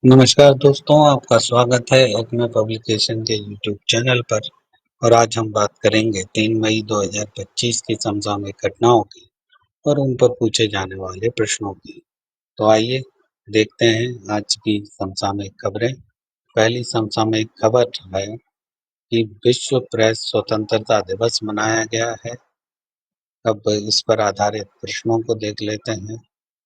नमस्कार दोस्तों, आपका स्वागत है अपने पब्लिकेशन के यूट्यूब चैनल पर। और आज हम बात करेंगे 3 मई 2025 की समसामयिक घटनाओं की और उन पर पूछे जाने वाले प्रश्नों की। तो आइए देखते हैं आज की समसामयिक खबरें। पहली समसामयिक खबर है कि विश्व प्रेस स्वतंत्रता दिवस मनाया गया है। अब इस पर आधारित प्रश्नों को देख लेते हैं।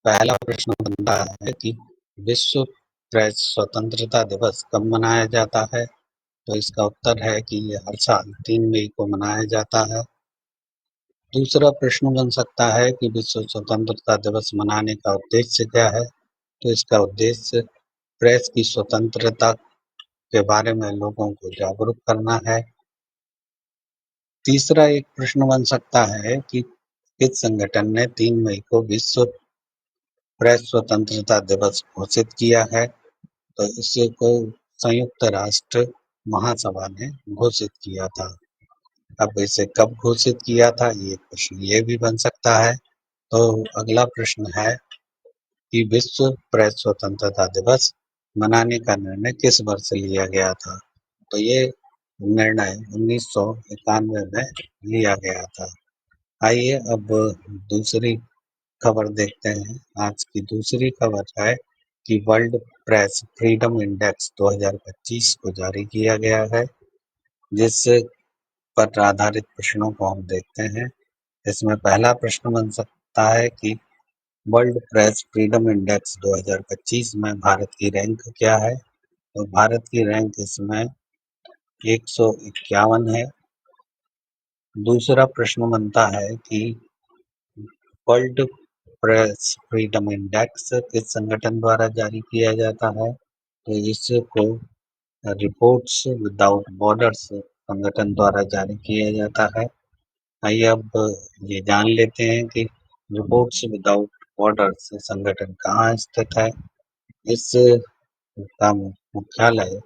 पहला प्रश्न बनता है कि विश्व प्रेस स्वतंत्रता दिवस कब मनाया जाता है? तो इसका उत्तर है कि ये हर साल 3 मई को मनाया जाता है। दूसरा प्रश्न बन सकता है कि विश्व स्वतंत्रता दिवस मनाने का उद्देश्य क्या है? तो इसका उद्देश्य प्रेस की स्वतंत्रता के बारे में लोगों को जागरूक करना है। तीसरा एक प्रश्न बन सकता है कि किस संगठन ने 3 मई को विश्व प्रेस स्वतंत्रता दिवस घोषित किया है? तो इसे को संयुक्त राष्ट्र महासभा ने घोषित किया था। अब इसे कब घोषित किया था, ये प्रश्न ये भी बन सकता है। तो अगला प्रश्न है कि विश्व प्रेस स्वतंत्रता दिवस मनाने का निर्णय किस वर्ष लिया गया था? तो ये निर्णय 1991 में लिया गया था। आइए अब दूसरी खबर देखते हैं। आज की दूसरी खबर है कि वर्ल्ड प्रेस फ्रीडम इंडेक्स 2025 को जारी किया गया है, जिस पर आधारित प्रश्नों को हम देखते हैं। इसमें पहला प्रश्न बन सकता है कि वर्ल्ड प्रेस फ्रीडम इंडेक्स 2025 में भारत की रैंक क्या है? तो भारत की रैंक इसमें 151 है। दूसरा प्रश्न बनता है कि वर्ल्ड प्रेस फ्रीडम इंडेक्स किस संगठन द्वारा जारी किया जाता है? तो इसको रिपोर्ट्स विदाउट बॉर्डर्स संगठन द्वारा जारी किया जाता है। आइए अब ये जान लेते हैं कि रिपोर्ट्स विदाउट बॉर्डर्स संगठन कहाँ स्थित है। इस का मुख्यालय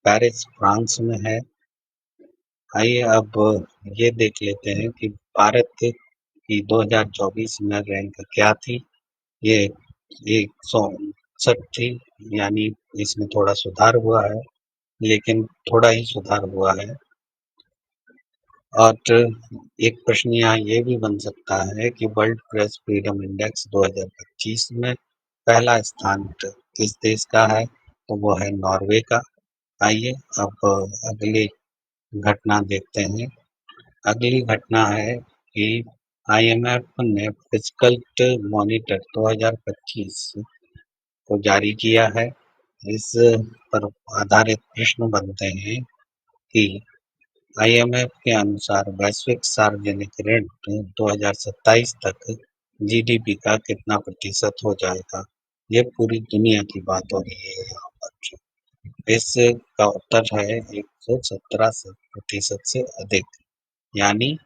पेरिस, फ्रांस में है। आइए अब ये देख लेते हैं कि भारत की 2024 में रैंक क्या थी। ये 159 थी, यानी इसमें थोड़ा सुधार हुआ है, लेकिन थोड़ा ही सुधार हुआ है। और एक प्रश्न यहाँ ये भी बन सकता है कि वर्ल्ड प्रेस फ्रीडम इंडेक्स 2025 में पहला स्थान किस देश का है? तो वो है नॉर्वे का। आइए अब अगली घटना देखते हैं। अगली घटना है कि IMF ने फिस्कल मॉनिटर 2025 को जारी किया है। इस पर आधारित प्रश्न बनते हैं कि IMF के अनुसार वैश्विक सार्वजनिक ऋण 2027 तक GDP का कितना प्रतिशत हो जाएगा? ये पूरी दुनिया की बात हो रही है यहाँ पर। इसका उत्तर है 117 प्रतिशत से अधिक, यानी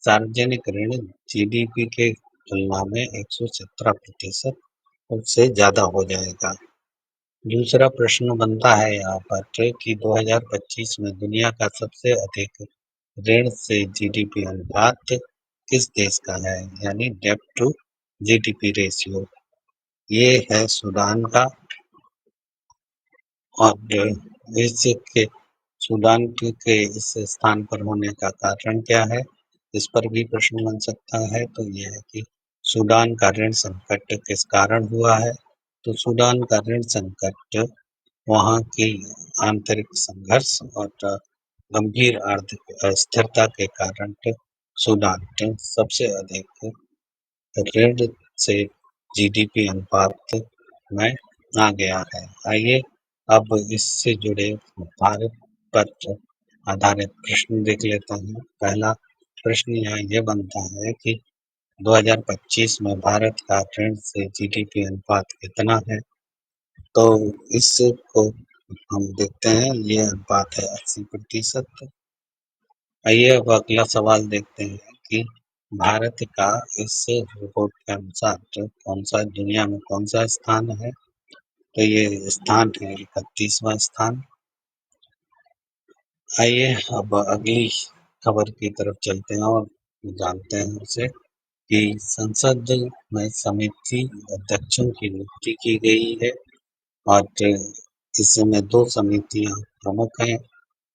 सार्वजनिक ऋण GDP के तुलना में 117% उससे ज्यादा हो जाएगा। दूसरा प्रश्न बनता है यहाँ पर कि 2025 में दुनिया का सबसे अधिक ऋण से GDP अनुपात किस देश का है, यानी डेब्ट टू GDP रेशियो। ये है सूडान का। और इसके सूडान के इस स्थान पर होने का कारण क्या है, इस पर भी प्रश्न बन सकता है। तो यह है कि सूडान का ऋण संकट किस कारण हुआ है? तो सूडान का ऋण संकट वहाँ की आंतरिक संघर्ष और गंभीर आर्थिक अस्थिरता के कारण सूडान सबसे अधिक ऋण से GDP अनुपात में आ गया है। आइए अब इससे जुड़े भारत पर आधारित प्रश्न देख लेते हैं। पहला प्रश्न यहाँ ये बनता है कि 2025 में भारत का ऋण से GDP अनुपात कितना है? तो इसको हम देखते हैं, ये अनुपात है 80%। आइए अब अगला सवाल देखते हैं कि भारत का इस रिपोर्ट के अनुसार दुनिया में कौन सा स्थान है? तो ये स्थान है 31वां स्थान। आइए अब अगली खबर की तरफ चलते हैं और जानते हैं उसे कि संसद में समिति अध्यक्षों की नियुक्ति की गई है। और इसमें दो समितियां प्रमुख हैं,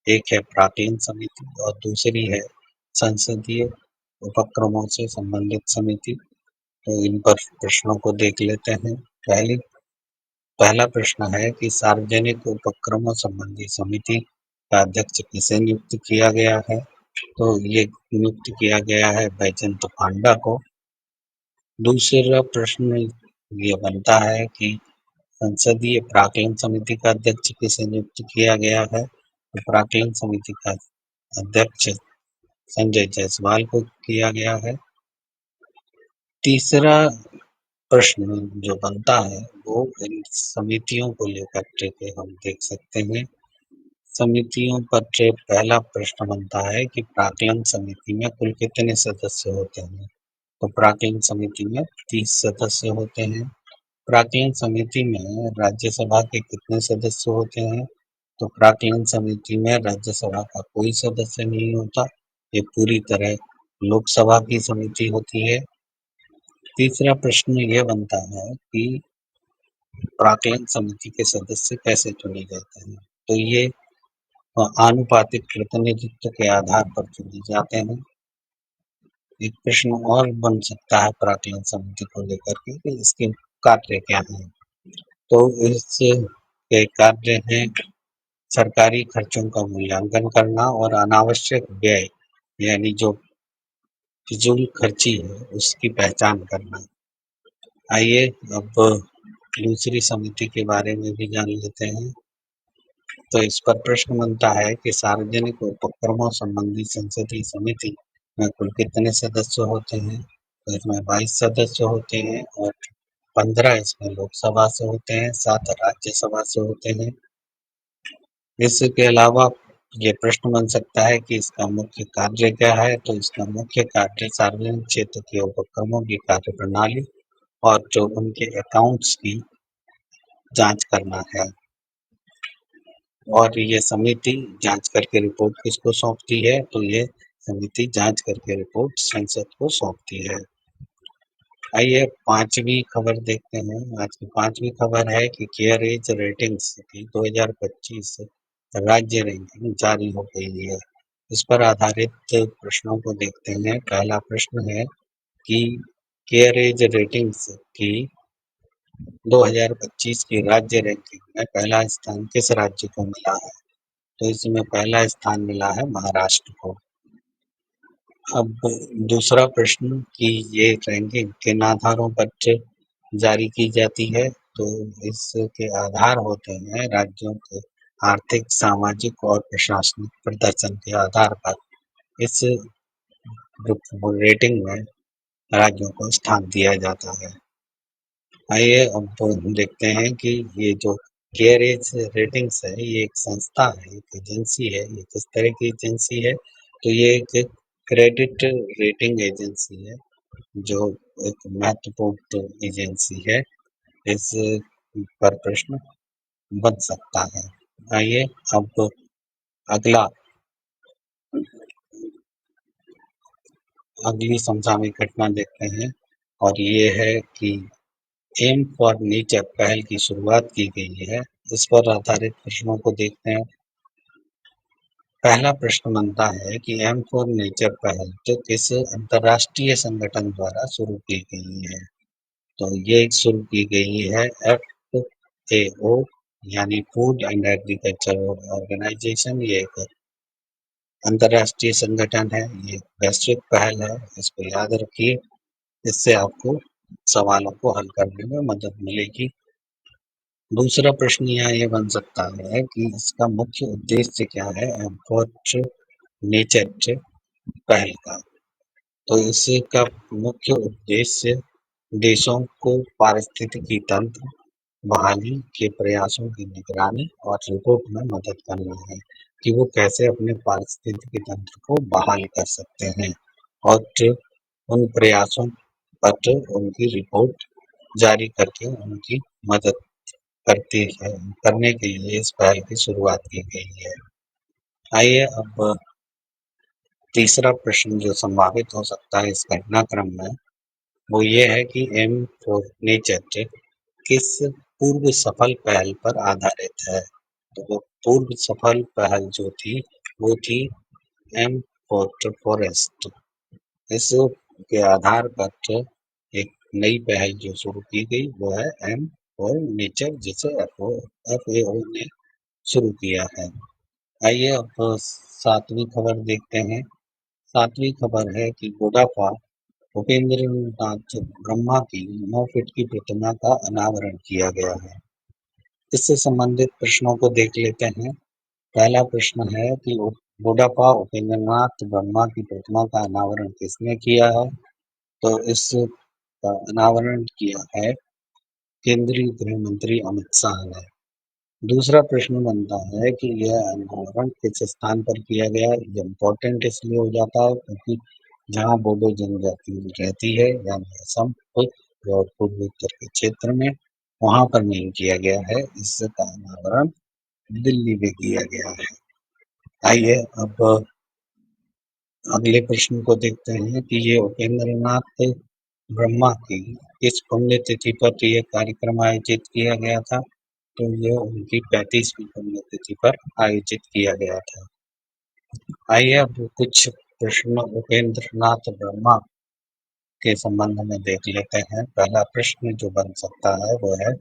एक है प्राक्कलन समिति और दूसरी है संसदीय उपक्रमों से संबंधित समिति। तो इन पर प्रश्नों को देख लेते हैं। पहला प्रश्न है कि सार्वजनिक उपक्रमों संबंधी समिति का अध्यक्ष किसे नियुक्त किया गया है? तो ये नियुक्त किया गया है बैजयंत पांडा को। दूसरा प्रश्न ये बनता है कि संसदीय प्राक्कलन समिति का अध्यक्ष किसे नियुक्त किया गया है? तो प्राक्कलन समिति का अध्यक्ष संजय जायसवाल को किया गया है। तीसरा प्रश्न जो बनता है वो इन समितियों को लेकर के हम देख सकते हैं। समितियों पर पहला प्रश्न बनता है कि प्राक्कलन समिति में कुल कितने सदस्य होते हैं? तो प्राक्कलन समिति में 30 सदस्य होते हैं। प्राक्कलन समिति में राज्यसभा के कितने सदस्य होते हैं? तो प्राक्कलन समिति में राज्यसभा का कोई सदस्य नहीं होता, ये पूरी तरह लोकसभा की समिति होती है। तीसरा प्रश्न ये बनता है कि प्राक्कलन समिति के सदस्य कैसे चुने जाते हैं? तो ये आनुपातिक प्रतिनिधित्व के आधार पर चुने जाते हैं। एक प्रश्न और बन सकता है प्राक्कलन समिति को लेकर के कि इसके कार्य क्या हैं? तो इसके कार्य हैं सरकारी खर्चों का मूल्यांकन करना और अनावश्यक व्यय यानी जो फिजूल खर्ची है उसकी पहचान करना। आइए अब दूसरी समिति के बारे में भी जान लेते हैं। तो इस पर प्रश्न बनता है कि सार्वजनिक उपक्रमों संबंधी संसदीय समिति में कुल कितने सदस्य होते हैं? तो इसमें 22 सदस्य होते हैं और 15 इसमें लोकसभा से होते हैं, 7 राज्यसभा से होते हैं। इसके अलावा ये प्रश्न बन सकता है कि इसका मुख्य कार्य क्या है? तो इसका मुख्य कार्य सार्वजनिक क्षेत्र के उपक्रमों की कार्यप्रणाली और जो उनके अकाउंट्स की जांच करना है। और ये समिति जांच करके रिपोर्ट किसको सौंपती है? तो ये समिति जांच करके रिपोर्ट संसद को सौंपती है। आइए पांचवी खबर देखते हैं। आज की पांचवी खबर है कि केयरेज रेटिंग्स की 2025 राज्य रैंकिंग जारी हो गई है। इस पर आधारित प्रश्नों को देखते हैं। पहला प्रश्न है कि केयरेज रेटिंग्स की 2025 की राज्य रैंकिंग में पहला स्थान किस राज्य को मिला है? तो इसमें पहला स्थान मिला है महाराष्ट्र को। अब दूसरा प्रश्न कि ये रैंकिंग किन आधारों पर जारी की जाती है? तो इसके आधार होते हैं राज्यों के आर्थिक, सामाजिक और प्रशासनिक प्रदर्शन के आधार पर इस रेटिंग में राज्यों को स्थान दिया जाता है। आइए अब देखते हैं कि ये जो केयरेज रेटिंग्स है ये एक संस्था है, एक एजेंसी है। ये किस तरह की एजेंसी है? तो ये एक क्रेडिट रेटिंग एजेंसी है जो एक महत्वपूर्ण एजेंसी है। इस पर प्रश्न बन सकता है। आइए अब अगला अगली समसामयिक घटना देखते हैं और ये है कि एम फॉर नेचर पहल की शुरुआत की गई है। इस पर आधारित प्रश्नों को देखते हैं। पहला प्रश्न बनता है कि एम फॉर नेचर पहल जो किस अंतरराष्ट्रीय संगठन द्वारा शुरू की गई है? तो ये शुरू की गई है FAO यानी फूड एंड एग्रीकल्चर ऑर्गेनाइजेशन। ये एक अंतरराष्ट्रीय संगठन है, ये वैश्विक पहल है, इसको याद रखिए। इससे आपको सवालों को हल करने में मदद मिलेगी। दूसरा प्रश्न यहाँ ये बन सकता है कि इसका मुख्य उद्देश्य क्या है एम नेचर पहल का? तो इसका मुख्य उद्देश्य देशों को पारिस्थितिकी तंत्र बहाली के प्रयासों की निगरानी और रिपोर्ट में मदद करना है कि वो कैसे अपने पारिस्थितिकी तंत्र को बहाल कर सकते हैं और उन प्रयासों पर उनकी रिपोर्ट जारी करके उनकी मदद करती है करने के लिए इस पहल की शुरुआत की गई है। आइए अब तीसरा प्रश्न जो संभावित हो सकता है इस घटनाक्रम में वो ये है कि एम फॉर नेचर किस पूर्व सफल पहल पर आधारित है? तो वो पूर्व सफल पहल जो थी वो थी एम फॉरेस्ट। इस के आधार पर एक नई पहल जो शुरू की गई वो है एम फॉर नेचर, जिसे FAO ने शुरू किया है। आइए अब सातवीं खबर देखते हैं। सातवीं खबर है कि बुढ़ापा भूपेंद्र नाथ ब्रह्मा की 9 फीट की प्रतिमा का अनावरण किया गया है। इससे संबंधित प्रश्नों को देख लेते हैं। पहला प्रश्न है कि बुढ़ापा उपेंद्र नाथ ब्रह्मा की प्रतिमा का अनावरण किसने किया है? तो इस का अनावरण किया है केंद्रीय गृह मंत्री अमित शाह ने। दूसरा प्रश्न बनता है कि यह अनावरण किस स्थान पर किया गया? ये इम्पोर्टेंट इसलिए हो जाता है क्योंकि जहाँ बोडो जनजाति रहती है यानी असम और पूर्वी उत्तर के क्षेत्र में, वहां पर नहीं किया गया है। इसका अनावरण दिल्ली में किया गया है। आइए अब अगले प्रश्न को देखते हैं कि ये उपेंद्र नाथ ब्रह्मा की किस पुण्यतिथि पर यह कार्यक्रम आयोजित किया गया था? तो यह उनकी 35वीं पुण्यतिथि पर आयोजित किया गया था। आइए अब कुछ प्रश्न उपेंद्र नाथ ब्रह्मा के संबंध में देख लेते हैं। पहला प्रश्न जो बन सकता है वो है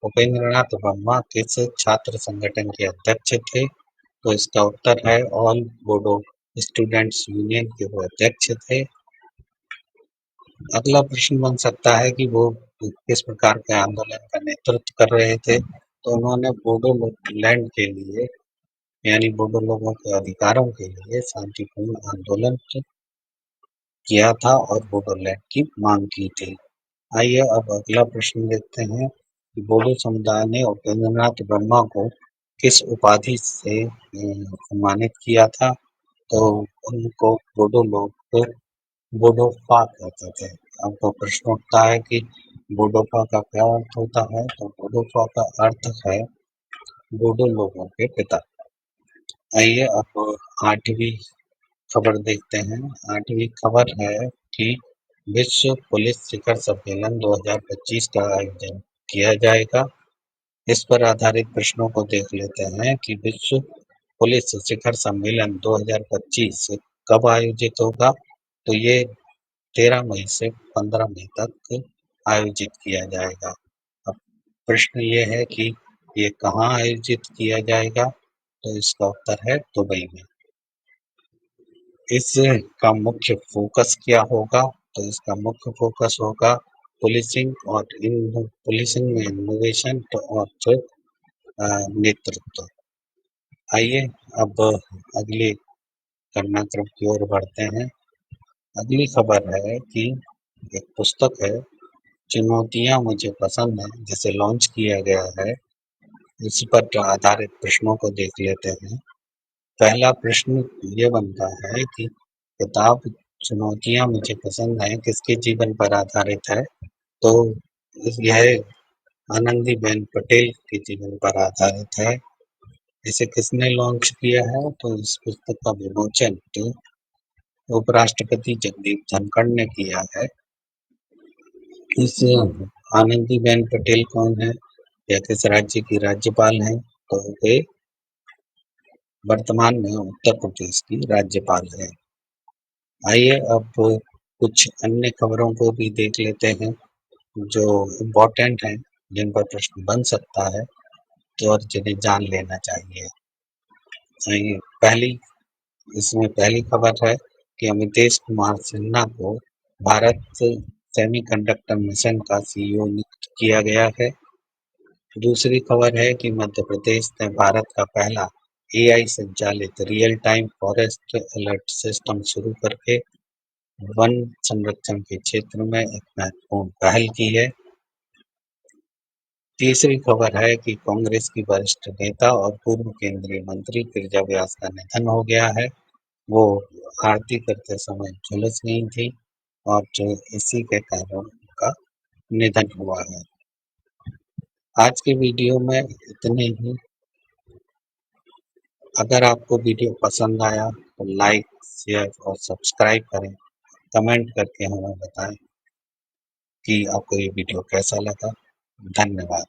उपेंद्र नाथ ब्रह्मा किस छात्र संगठन के अध्यक्ष थे? तो इसका उत्तर है ऑल बोडो स्टूडेंट्स यूनियन के वो अध्यक्ष थे। अगला प्रश्न बन सकता है कि वो किस प्रकार के आंदोलन का नेतृत्व कर रहे थे? तो उन्होंने बोडो लैंड के लिए यानी बोडो लोगों के अधिकारों के लिए शांतिपूर्ण आंदोलन किया था और बोडोलैंड की मांग की थी। आइए अब अगला प्रश्न देखते हैं कि बोडो समुदाय ने उपेंद्र नाथ ब्रह्मा को किस उपाधि से सम्मानित किया था? तो उनको बोडो लोग बोडोफा कहते थे। अब तो प्रश्न उठता है कि बोडोफा का क्या अर्थ होता है? तो बोडोफा का अर्थ है बोडो लोगों के पिता। आइए अब 8वीं खबर देखते हैं। 8वीं खबर है कि विश्व पुलिस शिखर सम्मेलन 2025 का आयोजन किया जाएगा। इस पर आधारित प्रश्नों को देख लेते हैं कि विश्व पुलिस शिखर सम्मेलन 2025 कब आयोजित होगा? तो ये 13 मई से 15 मई तक आयोजित किया जाएगा। अब प्रश्न ये है कि ये कहाँ आयोजित किया जाएगा? तो इसका उत्तर है दुबई में। इसका मुख्य फोकस क्या होगा? तो इसका मुख्य फोकस होगा पुलिसिंग में इनोवेशन और नेतृत्व। आइए अब अगले घटनाक्रम की ओर बढ़ते हैं। अगली खबर है कि एक पुस्तक है चुनौतियां मुझे पसंद है, जिसे लॉन्च किया गया है। इस पर आधारित प्रश्नों को देख लेते हैं। पहला प्रश्न ये बनता है कि किताब चुनौतियां मुझे पसंद है किसके जीवन पर आधारित है? तो यह आनंदीबेन पटेल के जीवन पर आधारित है। इसे किसने लॉन्च किया है? तो इस पुस्तक का विमोचन उपराष्ट्रपति जगदीप धनखड़ ने किया है। इस आनंदीबेन पटेल कौन है या किस राज्य की राज्यपाल हैं? तो वे वर्तमान में उत्तर प्रदेश की राज्यपाल है। आइए अब कुछ अन्य खबरों को भी देख लेते हैं जो इम्पोर्टेंट हैं, जिन पर प्रश्न बन सकता है तो और जिन्हें जान लेना चाहिए। आइए पहली खबर है कि अमितेश कुमार सिन्हा को भारत सेमीकंडक्टर मिशन का CEO नियुक्त किया गया है। दूसरी खबर है कि मध्य प्रदेश ने भारत का पहला AI संचालित real time forest alert system शुरू करके वन संरक्षण के क्षेत्र में एक महत्वपूर्ण पहल की है। तीसरी खबर है कि कांग्रेस की वरिष्ठ नेता और पूर्व केंद्रीय मंत्री गिरिजा व्यास का निधन हो गया है। वो आरती करते समय झुलस गई थी और जो इसी के कारण उनका निधन हुआ है। आज के वीडियो में इतने ही। अगर आपको वीडियो पसंद आया तो लाइक, शेयर और सब्सक्राइब करें। कमेंट करके हमें बताएं कि आपको ये वीडियो कैसा लगा। धन्यवाद।